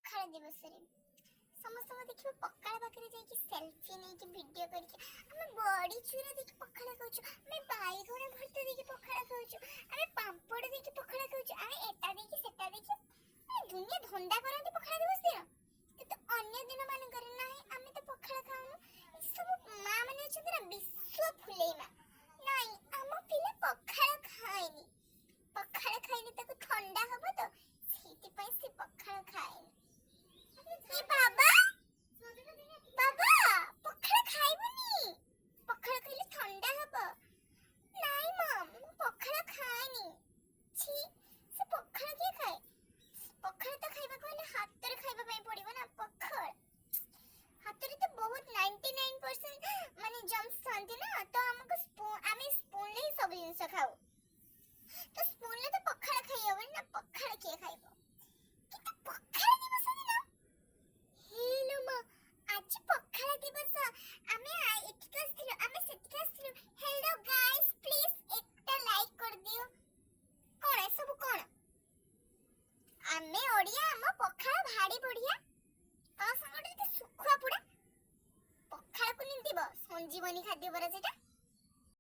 ପଖାଳ ଦିବସରେ ସମସ୍ତଙ୍କୁ ଦେଖିବ ପଖାଳ ପାଖରେ ଯାଇକି ସେଲ୍ଫି ନେଇକି ଭିଡିଓ କରିକି ଆମେ ବଡି ଚୁରା ଦେଇକି ପଖାଳ ଖାଉଛୁ, ଆମେ ବାଇଗଣ ଭର୍ତ୍ତା ଦେଇକି ପଖାଳ ଖାଉଛୁ, ଆମେ ପାମ୍ପଡ଼ ଦେଇକି ପଖାଳ ଖାଉଛୁ, ଆମେ ଏଟା ଦେଇକି ସେଟା ଦେଇକି ଦୁନିଆ ଧନ୍ଦା କରନ୍ତି ପଖାଳ ଦିବସ ଦିନ। କିନ୍ତୁ ଅନ୍ୟ ଦିନ ମାନଙ୍କରେ ନାହିଁ, ଆମେ ତ ପଖାଳ ଖାଉନୁ। ସବୁ ମା ମାନେ ଅଛନ୍ତି ନା ବିଶ୍ୱ ଫୁଲେଇ ମା, ନାଇଁ ଆମ ପିଲା ପଖାଳ ଖାଏନି, ପଖାଳ ଖାଇଲେ ତାକୁ ଥଣ୍ଡା ହବ ତ ସେଇଥିପାଇଁ ସେ ପଖାଳ ଖାଏନି। ଏ ବାବା ବାବା ପଖାଳ ଖାଇବୁନି, ପଖାଳ ଖାଇଲେ ଥଣ୍ଡା ହବ। ନାଇଁ ମା ମୁଁ ପଖାଳ ଖାଏନି। छी ସେ ପଖାଳ କିଏ ଖାଏ? ପଖାଳ ତ ଖାଇବାକୁ ହେଲେ ହାତରେ ଖାଇବା ପାଇଁ ପଡିବ ନା। ପଖାଳ ହାତରେ ତ ବହୁତ 99% ମାନେ ଜମ୍ସ ଥାନ୍ତି ନା, ତ ଆମକୁ ଆମେ ସ୍ପୁନରେ ହିଁ ସବୁ ଜିନିଷ ଖାଉ, ତ ସ୍ପୁନରେ ତ ପଖାଳ ଖାଇ ହବନି ନା। ପଖାଳ କିଏ ଖାଇବ? କିନ୍ତୁ ପଖାଳ ଦିବସ ଦିନ ହେଲୋ ମା ଆଜି ପଖାଳ ଦିବସ, ଆମେ ଏଠିକି ଆସିଥିଲୁ, ଆମେ ସେଠିକି ଆସିଥିଲୁ। ହେଲୋ ଗାଇସ୍ ପ୍ଲିଜ একটা ଲାଇକ୍ କରିଦିଅ। କଣ ଏସବୁ କଣ? ଆମେ ଓଡ଼ିଆ, ଆମ ପଖାଳ ଭାରି ବଢିଆ। ତା ସାଙ୍ଗରେ ଟିକେ ଶୁଖୁଆ ପୋଡ଼ା, ପଖାଳକୁ ନିନ୍ଦିବ ସଞ୍ଜୀବନୀ ଖାଦ୍ୟ ପରା ସେଟା।